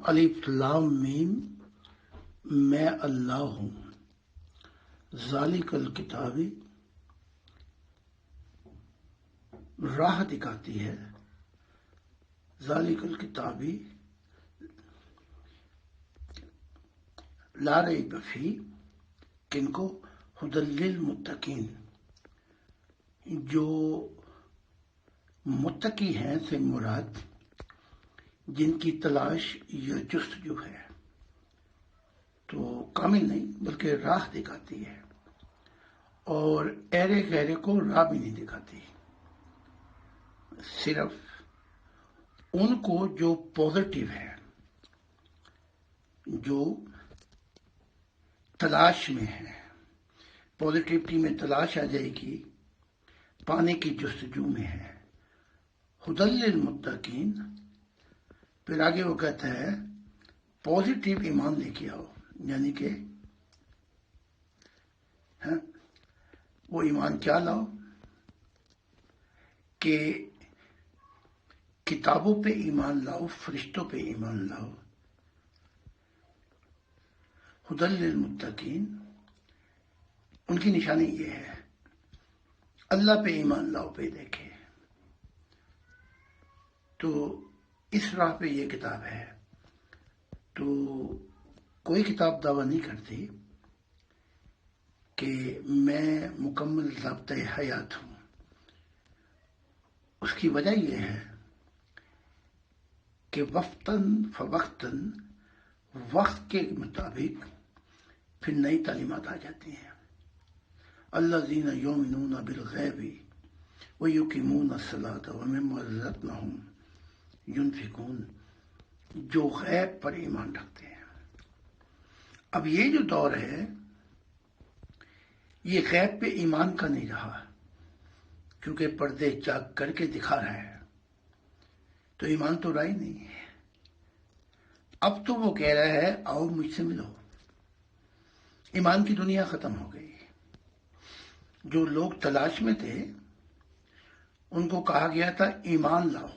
الف لام میم، میں اللہ ہوں، ذالک الکتاب راہ دکھاتی ہے، ذالک الکتاب لا ریب فیہ، کن کو؟ ھدی للمتقین، جو متقی ہیں سے مراد جن کی تلاش یا جستجو ہے، تو کامل نہیں بلکہ راہ دکھاتی ہے، اور ایرے غیرے کو راہ بھی نہیں دکھاتی، صرف ان کو جو پازیٹیو ہے، جو تلاش میں ہے، پازیٹیوٹی میں تلاش آ جائے گی، پانے کی جستجو میں ہے۔ ھدی للمتقین، پھر آگے وہ کہتا ہے پازیٹیو ایمان لے کے آؤ، یعنی کہ وہ ایمان کیا لاؤ کہ کتابوں پہ ایمان لاؤ، فرشتوں پہ ایمان لاؤ۔ ھدی للمتقین، ان کی نشانی یہ ہے، اللہ پہ ایمان لاؤ پہ دیکھے تو اس راہ پہ یہ کتاب ہے۔ تو کوئی کتاب دعویٰ نہیں کرتی کہ میں مکمل ضابطۂ حیات ہوں۔ اس کی وجہ یہ ہے کہ وقتاً فوقتاً، وقت کے مطابق پھر نئی تعلیمات آ جاتی ہیں۔ الذین یؤمنون بالغیب ویقیمون الصلاۃ ومما رزقناہم ینفقون، جو غیب پر ایمان رکھتے ہیں۔ اب یہ جو دور ہے یہ غیب پہ ایمان کا نہیں رہا، کیونکہ پردے جاگ کر کے دکھا رہا ہے، تو ایمان تو رہا ہی نہیں ہے۔ اب تو وہ کہہ رہا ہے آؤ مجھ سے ملو۔ ایمان کی دنیا ختم ہو گئی۔ جو لوگ تلاش میں تھے ان کو کہا گیا تھا ایمان لاؤ،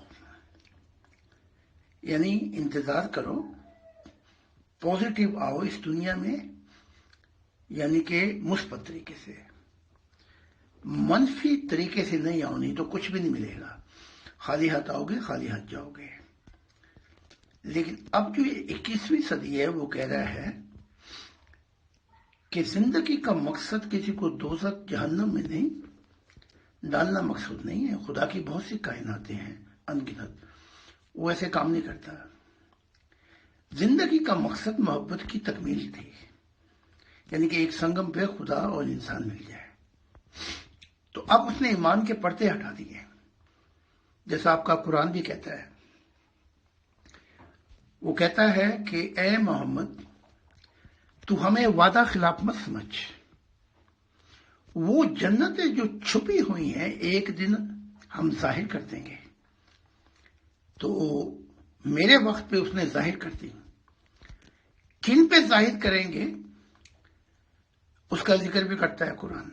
یعنی انتظار کرو، پازیٹیو آؤ اس دنیا میں، یعنی کہ مثبت طریقے سے، منفی طریقے سے نہیں آؤ، نہیں تو کچھ بھی نہیں ملے گا، خالی ہاتھ آؤ گے، خالی ہاتھ جاؤ گے۔ لیکن اب جو 21ویں صدی ہے وہ کہہ رہا ہے کہ زندگی کا مقصد کسی کو دوزخ جہنم میں نہیں ڈالنا مقصود نہیں ہے۔ خدا کی بہت سی کائناتیں ہیں انگنت، وہ ایسے کام نہیں کرتا۔ زندگی کا مقصد محبت کی تکمیل تھی، یعنی کہ ایک سنگم پہ خدا اور انسان مل جائے۔ تو اب اس نے ایمان کے پردے ہٹا دیے، جیسا آپ کا قرآن بھی کہتا ہے۔ وہ کہتا ہے کہ اے محمد، تو ہمیں وعدہ خلاف مت سمجھ، وہ جنتیں جو چھپی ہوئی ہیں ایک دن ہم ظاہر کر دیں گے۔ تو میرے وقت پہ اس نے ظاہر کر دی۔ کن پہ ظاہر کریں گے اس کا ذکر بھی کرتا ہے قرآن۔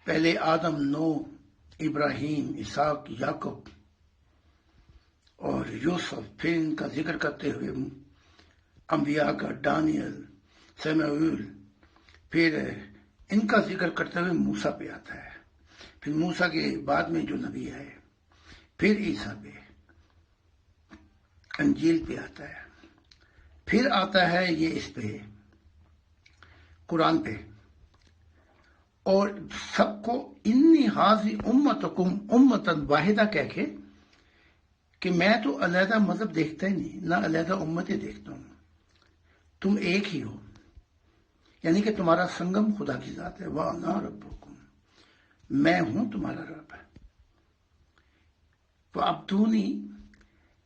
پہلے آدم، نوح، ابراہیم، اسحاق، یعقوب اور یوسف، پھر ان کا ذکر کرتے ہوئے انبیاء کا دانیل، سمیعیل، پھر ان کا ذکر کرتے ہوئے موسیٰ پہ آتا ہے، پھر موسیٰ کے بعد میں جو نبی آئے، پھر عیسیٰ پہ، انجیل پہ آتا ہے، پھر آتا ہے یہ اس پہ قرآن پہ، اور سب کو انی ھذی امتکم امۃ واحدہ کہہ کے کہ میں تو علیحدہ مذہب دیکھتا ہی نہیں، نہ علیحدہ امتیں دیکھتا ہوں، تم ایک ہی ہو، یعنی کہ تمہارا سنگم خدا کی ذات ہے۔ وَأَنَا رَبُّكُمْ، میں ہوں تمہارا رب۔ فَاعْبُدُونِی،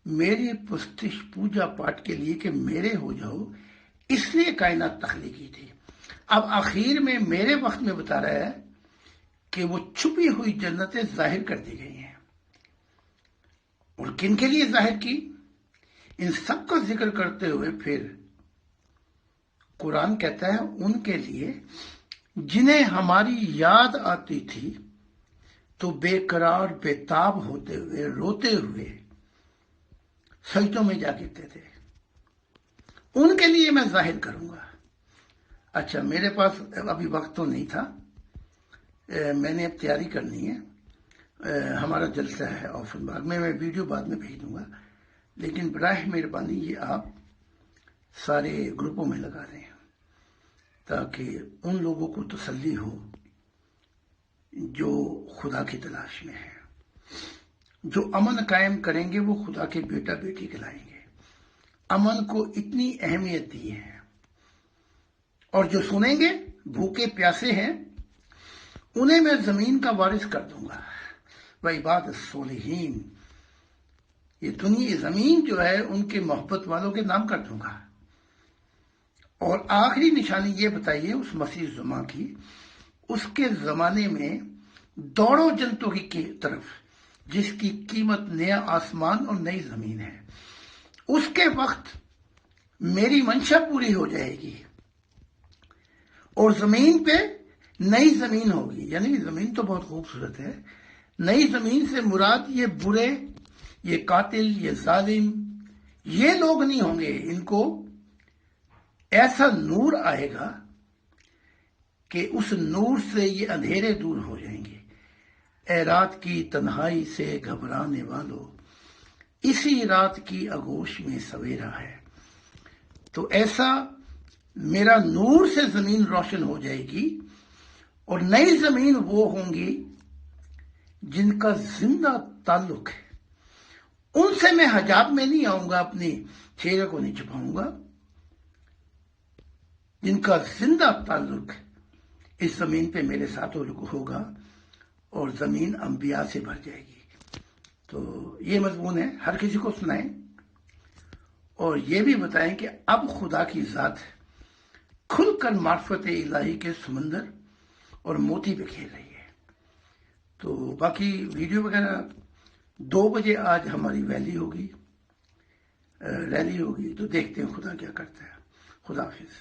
میری پرستش پوجا پاٹ کے لیے کہ میرے ہو جاؤ، اس لیے کائنات تخلیقی تھی۔ اب آخر میں میرے وقت میں بتا رہا ہے کہ وہ چھپی ہوئی جنتیں ظاہر کر دی گئی ہیں، اور کن کے لیے ظاہر کی؟ ان سب کا ذکر کرتے ہوئے پھر قرآن کہتا ہے ان کے لیے جنہیں ہماری یاد آتی تھی تو بے قرار، بے تاب ہوتے ہوئے، روتے ہوئے سجدوں میں جا گرتے تھے، ان کے لیے میں ظاہر کروں گا۔ اچھا، میرے پاس ابھی وقت تو نہیں تھا، میں نے اب تیاری کرنی ہے، ہمارا جلسہ ہے آفن باغ میں ویڈیو بعد میں بھیج دوں گا، لیکن براہ مہربانی یہ آپ سارے گروپوں میں لگا دیں تاکہ ان لوگوں کو تسلی ہو جو خدا کی تلاش میں ہیں۔ جو امن قائم کریں گے وہ خدا کے بیٹا بیٹی کہلائیں گے۔ امن کو اتنی اہمیت دی ہے، اور جو سنیں گے بھوکے پیاسے ہیں انہیں میں زمین کا وارث کر دوں گا، وعباد الصالحین، یہ دنیا زمین جو ہے ان کے محبت والوں کے نام کر دوں گا۔ اور آخری نشانی یہ بتائیے اس مسیح زماں کی، اس کے زمانے میں دوڑو جنتوں کی طرف جس کی قیمت نیا آسمان اور نئی زمین ہے۔ اس کے وقت میری منشا پوری ہو جائے گی اور زمین پہ نئی زمین ہوگی، یعنی زمین تو بہت خوبصورت ہے، نئی زمین سے مراد یہ برے، یہ قاتل، یہ ظالم، یہ لوگ نہیں ہوں گے، ان کو ایسا نور آئے گا کہ اس نور سے یہ اندھیرے دور ہو جائیں گے۔ اے رات کی تنہائی سے گھبرانے والوں، اسی رات کی آغوش میں سویرا ہے۔ تو ایسا میرا نور سے زمین روشن ہو جائے گی، اور نئی زمین وہ ہوں گی جن کا زندہ تعلق ہے، ان سے میں حجاب میں نہیں آؤں گا، اپنی چہرے کو نہیں چھپاؤں گا، جن کا زندہ تعلق اس زمین پہ میرے ساتھ ہوگا، اور زمین انبیاء سے بھر جائے گی۔ تو یہ مضمون ہے، ہر کسی کو سنائیں، اور یہ بھی بتائیں کہ اب خدا کی ذات کھل کر معرفت الہی کے سمندر اور موتی پہ کھیل رہی ہے۔ تو باقی ویڈیو وغیرہ 2 بجے آج ہماری ریلی ہوگی، تو دیکھتے ہیں خدا کیا کرتا ہے۔ خدا حافظ۔